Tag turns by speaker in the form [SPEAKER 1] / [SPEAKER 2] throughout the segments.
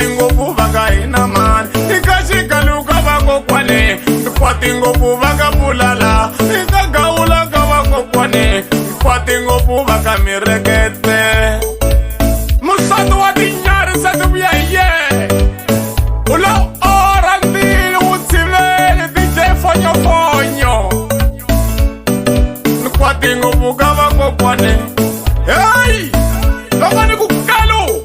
[SPEAKER 1] kwati ngopfu va nga hina mani eka xikaluka vakokwani ni kwati ngopfu va nga bulala eka gawula ka vakokwani ni kwati ngopfu va ka mirekete musati wa tinyari se ti vuya hi ye u lo ora ndini wu tshiveli DJ Fonyofonyo ni kwati ngopfu ka vakokwani hey loko ni ku kalu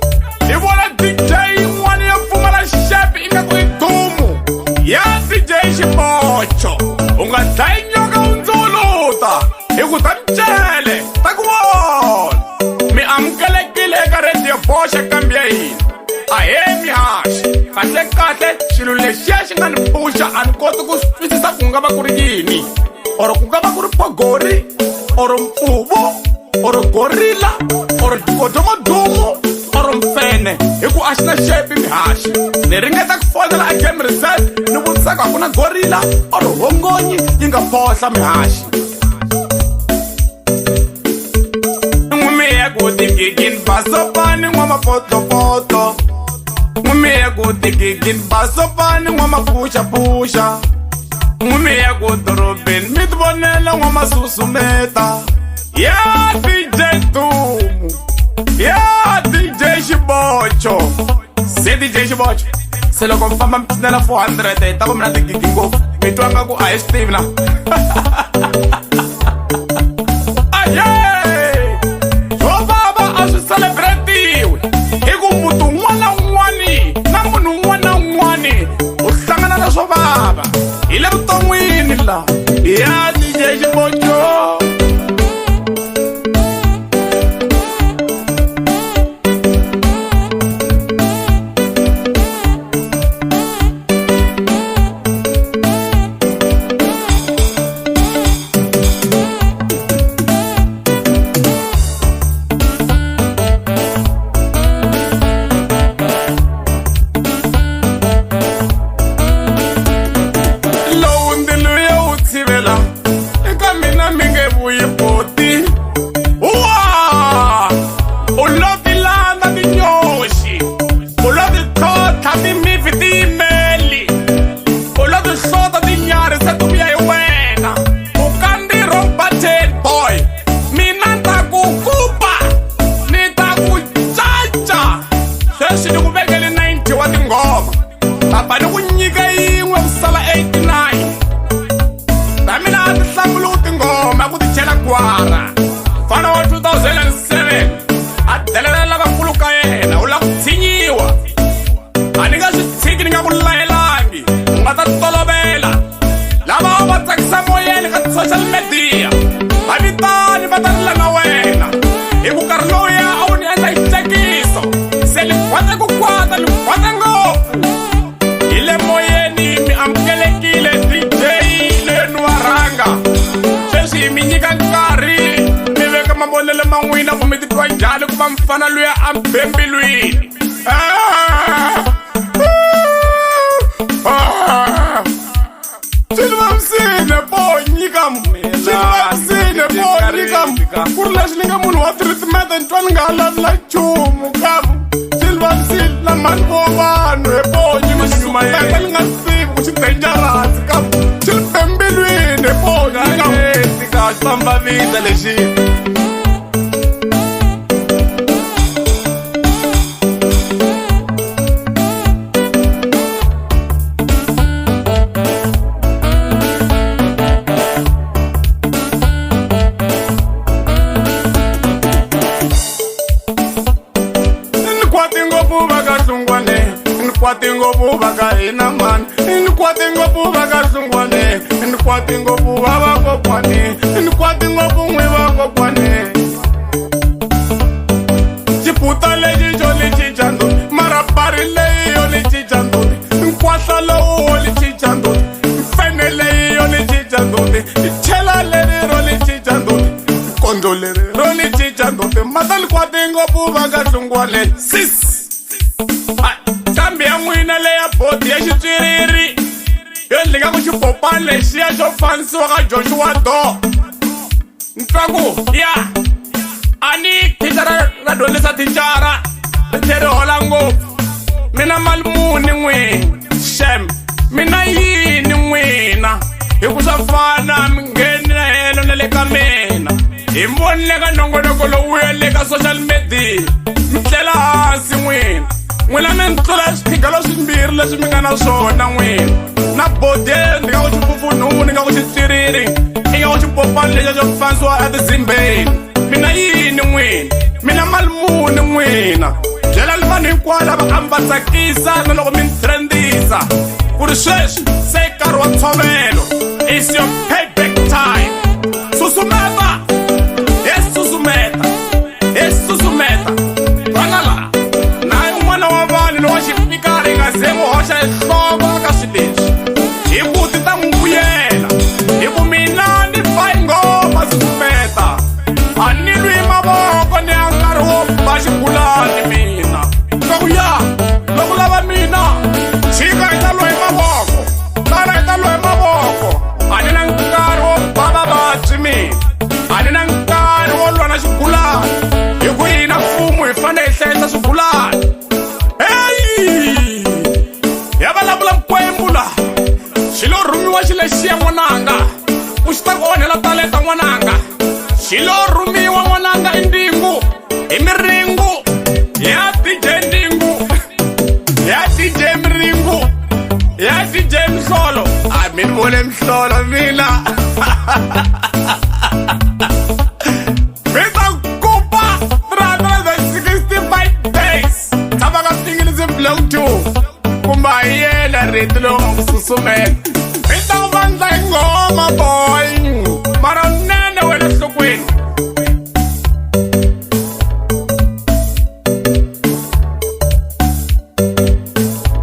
[SPEAKER 1] ni vona DJ yin'wana ya pfumala xepe i nga ku i dumu ya DJ Xibocho u nga dlayi nyoka u ndzuluta hi ku ta micele ta ku vona mi amukelekile eka radio Boxa kambe ya hina ahe mihaxi kahle xilo lexiya xi nga ni pfuxa a ni koti ku swi twisisa ku nga va ku ri yini or ku nga va ku ri phogori or mpfuvo or gorilla or godomodumo or mfene hi ku a xi na xepe mihaxi ni ringeta ku fonela a game reset ni vutisaka a ku na gorilla or hongonyi yi nga phohla mihaxi n'wimiya ku tigigini basopani n'wamapotopoto n'wimiya ku tigigini basopani n'wamaphuxaphuxa n'wimiya ku dorobeni mi ti vonela n'wamasusumeta ya DJ Dumu ya DJ Xibocho se DJ Xibocho se loko mi famba mi pfinela 400 hi ta ku mina tigigi ngopfu mi twa nga ku a hi swi tivi na aye swo vava a swi celebratiwi hi ku muti un'wana na un'wani na munhu un'wana na un'wani u hlangana na swo vava hi le vuton'wini la ya DJ Xibocho mfana luya ambembilwini silivamsine bonyikam silivamsine bonyikam ku ri leswi ni nga munhu wa treatment ntwa ni nga lavula chumu kam silivamsile na mani vo vanhu he bonyi misumaka ni nga sivi ku xi dangerous kam silivembilwini he bonyikam tika xi famba vita lexi kwati ngopfu va ka hina mani ni kwati ngopfu va ka hlungwane ni kwati ngopfu va vakokwani ni kwati ngopfu n'wi vakokwani xiputa lexi xo li cinca ndhuni marabari leyi yo li cinca ndhuni nkwahla lowu wo li cinca ndhuni mfene leyi yo li cinca ndhuni chela leri ro li cinca ndhuni kondlo leri ro li cinca ndhuni mata ni kwati ngopfu va ka hlungwane sis kambe ya n'wina leya bodi ya xitswiriri yo ndlinga ku xipopani lexiya xo fanisiwa ka Joshua Do ntwaku ya a ni thicara ra dyondzisa thicara ri tlhe ri hola ngopfu mina mali muni n'wina shem mina yini n'wina hi ku swa fana mi nghenelo na le ka mina hi vonile ka nongonoko lowu ya le ka social media mi tlela hansi n'wina mi tlula swiphiqelo swimbirhi leswi mi nga na swona n'wina na bodeni nga ku xipupfununi nga ku xitiriri i nga ku xipopani lexi xo fanisiwa etizimbeni mina yini n'wina mina mali muni n'wina byela li vanhu hinkwavo lava ambi va tsakisa na loko mi ni trendisa ku ri sweswi se nkarhi wa ntshovelo is your payback time susumeta hi susumeta vana laha na yin'wana wa vanhu lowa xipikara hi nga ze n'wi hoxa hi nhloko ka swileswi hi ku ti ta n'wi vuyela hi ku mina ni ba hi ngoma susumeta a ni lwi mavoko ni ya nkarhi wo ba xigulani mina ngaku ya loko lava mina tshika hi ta lwa hi mavoko tala hi ta lwa hi mavoko a ni na nkarhi wo ba vavabyi mina a ni na nkarhi wo lwa na xigulani hi ku hina mfumo hi fanele hi hlayisa swigulani heyi ya vulavula mkwembu la xi lo rhumiwa xi lexiya n'wananga u xi ta ku onhela talenta n'wananga xi lo rhumiwa n'wananga i ndingu hi miringu ya DJ ndingu ya DJ miringu ya DJ mhlolo a mi ni vone mhlolo mina mi ta kupa 365 days tshama ka singilisi block 2 kumba hi yena reti lowu susumela mi ta ku vandla hi ngoma boy mara nene wena nhlokweni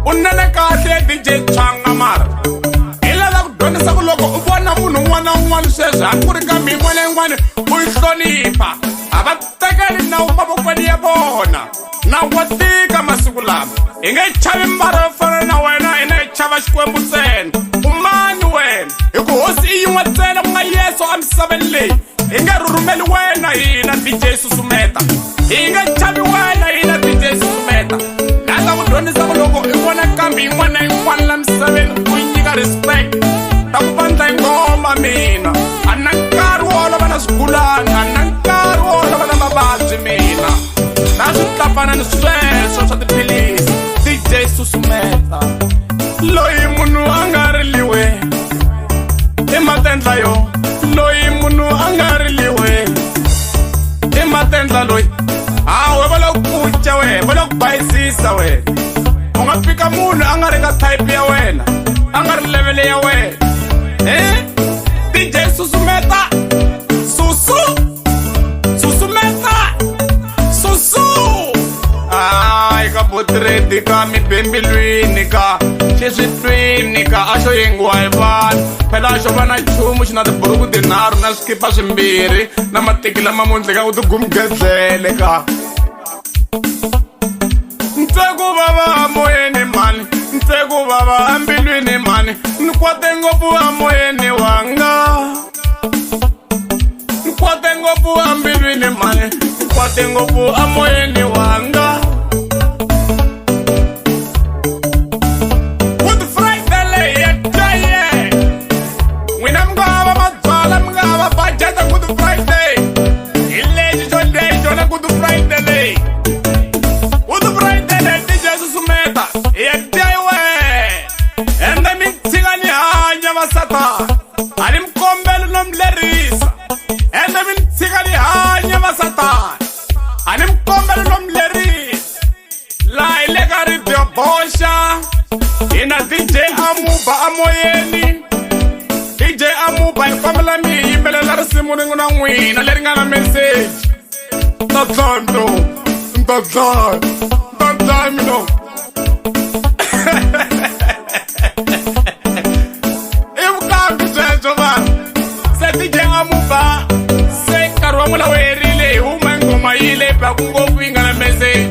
[SPEAKER 1] unene kahle DJ Changa mara hi lava ku dyondzisa ku loko u vona munhu un'wana na un'wana sweswi a ku ri ka miyin'wana yin'wana u yi hlonipha a va tekeli nawu mavokweni ya vona nawu wa tika masiku lama hi nge chavi mbara yo fana na wena hi na hi chava xikwembu ntsena umani wena hi ku hosi i yin'we ntsena ku nga yesu amisaveni leyi hi nge rhurhumeli wena hina DJ susumeta hi nge chavi wena hina DJ susumeta langa ku dyondzisa ku loko i vona kambe yin'wana na yin'wana la misaveni ku nyika respect ta ku vandla hi ngoma mina a na nkarhi wo olova na swigulani a na nkarhi wo olova na mavabyi mina na switlapana ni sweswo swa tiphilisi DJ susumeta loyi munhu a nga riliwe i matendla yo loyi munhu a nga riliwe i matendla loyi we va lo kuca we va lo ku bayisisa we u nga fika munhu a nga ri ka type ya wena a nga ri level ya wena DJ susumeta susumeta ai ka potreti ka mi bembilwini ka xiswitwini ka a xo yengiwa hi vanhu phela a xo va na chumu xi na tiburuku tinharhu na swikipa swimbirhi na mateki lama mundleka ku tigumugedlele ka ntseku vava moyeni mani ntseku vava ambilwini mani ni kwate ngopfu amoyeni wanga ni kwate ngopfu ambilwini mani ni kwate ngopfu amoyeni wanga Good Friday ya jaye wina mngava matswala mngava bajeta Good Friday ileji jonde jona Good Friday ani mkombelo nomlerisa ende mintsika ni hanya masatani ani mkombelo nomlerisa la ileka radio bosha ina DJ Amuba amoyeni DJ Amuba ifamela mi yimelela risimu ringu na n'wina leri nga na message ntatlando mino DJ Amuba se nkarhi wa n'wina werile hi huma ngoma yile baku ngopfu yi nga na message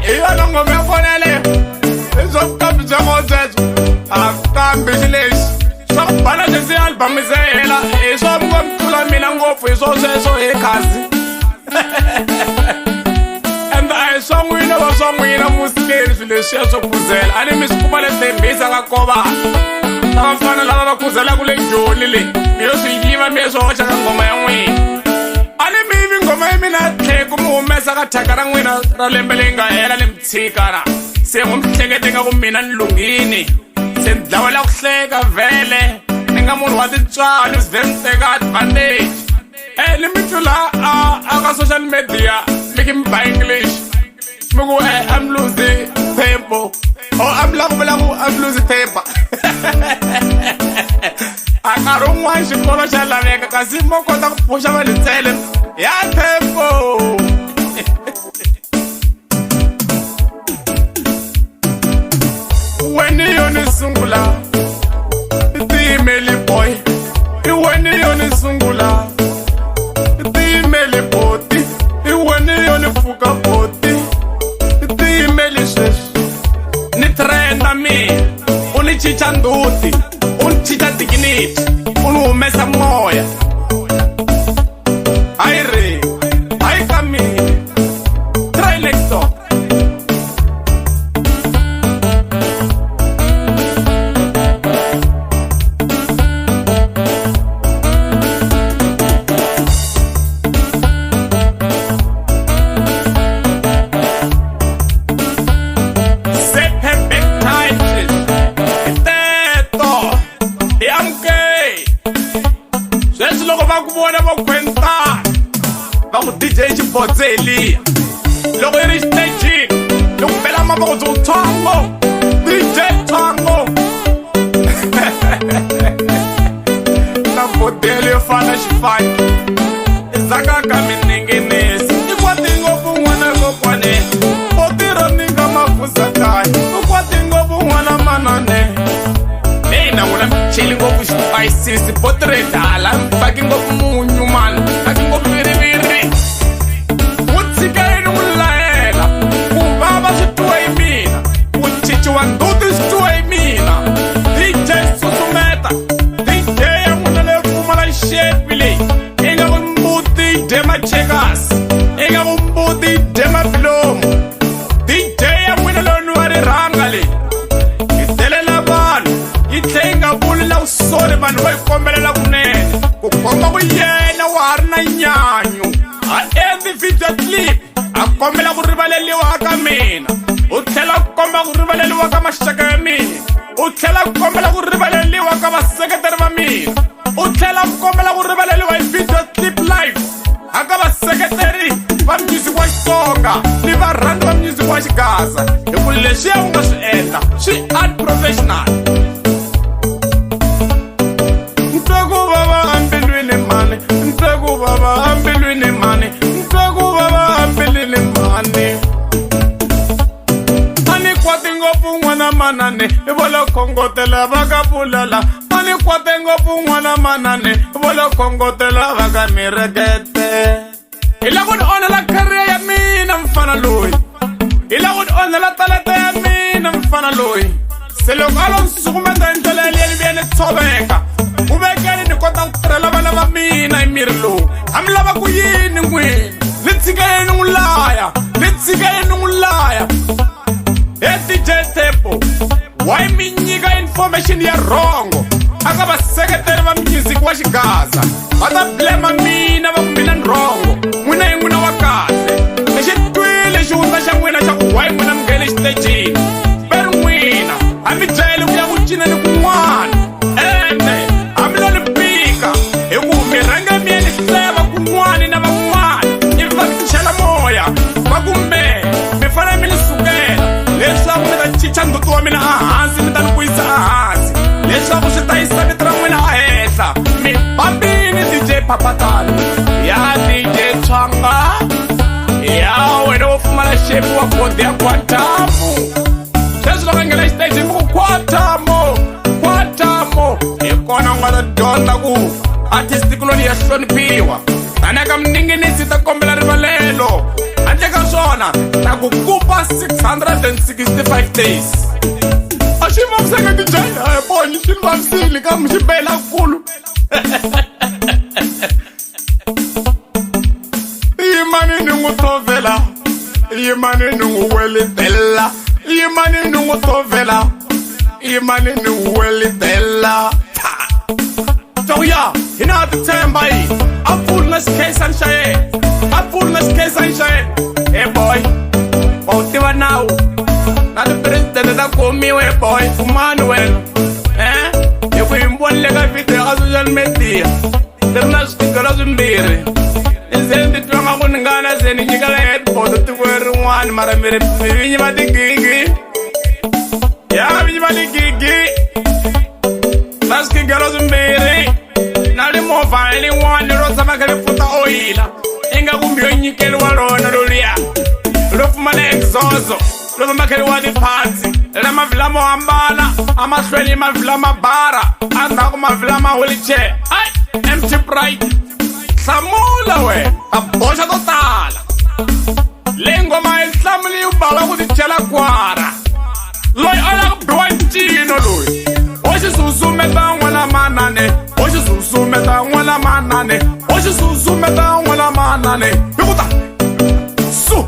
[SPEAKER 1] hi yona ngoma ya fonele hi swa vukambi bya motswetswo a kambe xi lexi swa ku bana leswi album se hela hi swa ngomtlula mina ngopfu hi swo sweswo hi khasi and a swa n'wina va swa n'wina musikeni swilo leswiya swo khuzela a ni mi swi kuma letembisa ka kova na vafana lava va khuzelaku le joni leyi mi yo swi yiva mi ye swi hoxa ka ngoma ya n'wina a ni mi yivi ngoma ya mina tlheku mi humesa ka thyaka ra n'wina ra lembe leyi nga hela ni mi tshikana se n'wi mi hlekete nga ku mina ni lunghini se ni dlawela ku hleka vhele ni nga munhu wa tintswalo swi ve ni teka advantage ni mi tlula a ka social media mi ki mi ba English mi ku I'm losing tempo or I'm losing temper a nkarhi wun'wana xikolo xa laveka kasi mo kota ku pfuxa va litsele ya tempo when yo ni sungula tiyimeli boy when yo ni sungula tiyimeli boti when yo ni pfuka boti tiyimeli sweswi ni trenda mina u ni chicha nduti u ni chicha dignity u ni humesa moya hayi re hayi ka mina try next door DJ Chibodzeli loko iri stage loko bela maboko zo twango DJ twango na bodele yo fana xifaki izaka ka minengenesi ikwati ngopfu n'wana kokwane potiro ninga mafusa kaya ikwati ngopfu n'wana manane leyi na n'wina micheli ngopfu xipayisisi potire dala mfaki ngopfu munyu mani faki ngopfu viriviri wa nduti swi hi mina DJ susumeta DJ ya n'wina leyi pfumala xepi leyi i nga ku mbuti dye machekas i nga ku mbuti dye mabilomu DJ ya n'wina leyi ni wa rirhanga leyi yi telela vanhu yi tlhe yi nga vuli la vusoni vanhu va yi kombelela kunene ku komba ku yena wa ha ri na nyanyu a endli video clip a kombela ku rivaleliwa ka mina u tlhela ku komba ku rivaleliwa ka maxaka ya mina u tlhela ku kombela ku rivaleliwa ka vaseketeri va mina u tlhela ku kombela ku rivaleliwa hi video clip live aka vaseketeri va music wa Xitsonga ni varhandzi va music wa xigaza hi ku leswiya u nga swi endla swi unprofessional ntwa ku vava ambilwini mani ntwa ku vava ambilwini mani ntwa ku vava ambilwini mani kwate ngopfu n'wana manane i vola khongotela va ka pfulala a ni kwate ngopfu n'wana manane i vola khongotela va ka mirekete hi la ku ni onhela career ya mina mfana loyi hi la ku ni onhela talenta ya mina mfana loyi se loko a lo ni sukumeta hi ndlela yaliya ni vuya ni tshoveka ku vekeni ni kota ku tirhela vana va mina hi miri lowu a mi lava ku yini n'wini ni tshikeni n'wi laya ni tshikeni n'wi laya DJ Tempo why mi nyika information ya wrong aka vaseketeri va music wa xigaza va ta blame mina va ku mina ni wrong n'wina hi n'wina wa kahle lexi twile xihundla xa n'wina xa ku why n'wina mi nghene xitejini ve ri n'wina a mi byele ku ya ku cineni kun'wana ene a mi lo ni pika hi ku mi rhange mi ye ni hleva kun'wani na van'wani ivi va mi chela moya va kumbe mi fanele mi ni sukela leswaku mi ta chicha nduti wa mina ehansi mi ta ni vuyisa ehansi leswaku swi ta yisa vito ra n'wina ehenhla mi bambini DJ Phaphatani ya DJ Tshwanga ya wena wo pfumala xepi wa bodi ya Khwatamu sweswi loko nghena xiteji mi ku Khwatamu hi kona u nga ta dyondza ku artist kuloni ya hloniphiwa tani ka mninginisi ta kombela rivalelo handle ka swona ta ku kupa 665 days a xi vaviseka tijaya hi boni xi ni vavisile ka mi xi bela kulu yima imani n'utovela imani n'uwelitela Toya hina tsemba yi apurna skesa nshaye apurna skesa nshaye hey boy otiwa now na the president da komi we boy Manuel if we mbonle ka video ka social media terna stikara zumbiri Zendi twanga kuningana zeni nyikala headboard tukweri one mara mere vinyi madigigi ya vinyi madigigi Laski galo zumbiri Nali mova ili one rosa makali puta oila Inga kumbio nyikeli walona lulia Lufu mane exozo Lufu makali wadi party Lama vilama wambala Ama sweli ma vilama bara Andaku ma vilama wheelchair Ay, empty pride Samula we, abosha totala Lengo ma islamli ubala kudichela kwara Loi ala kubwanchino lui Oshi susume ta wala manane Oshi susume ta wala manane Oshi susume ta wala manane Yukuta Su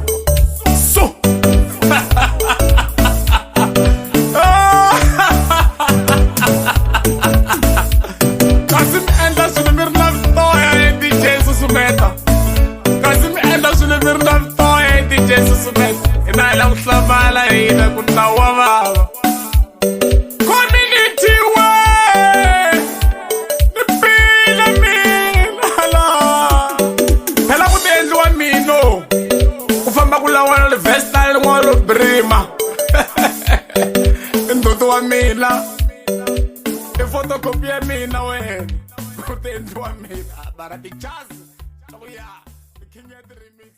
[SPEAKER 1] Su Kasim enda sunimir naftoya DJ Susumeta Kasim enda sunimir naftoya DJ Susumeta Ina ila uslamala ina kuna wama Community way Nipila minala Pela kutenzi wa mino Kufamba kula wana vesta ili walo brima Ndoto wa mila Photocopy mina weni Kutenzi wa mila Barati chazi Oh yeah The King of the Remix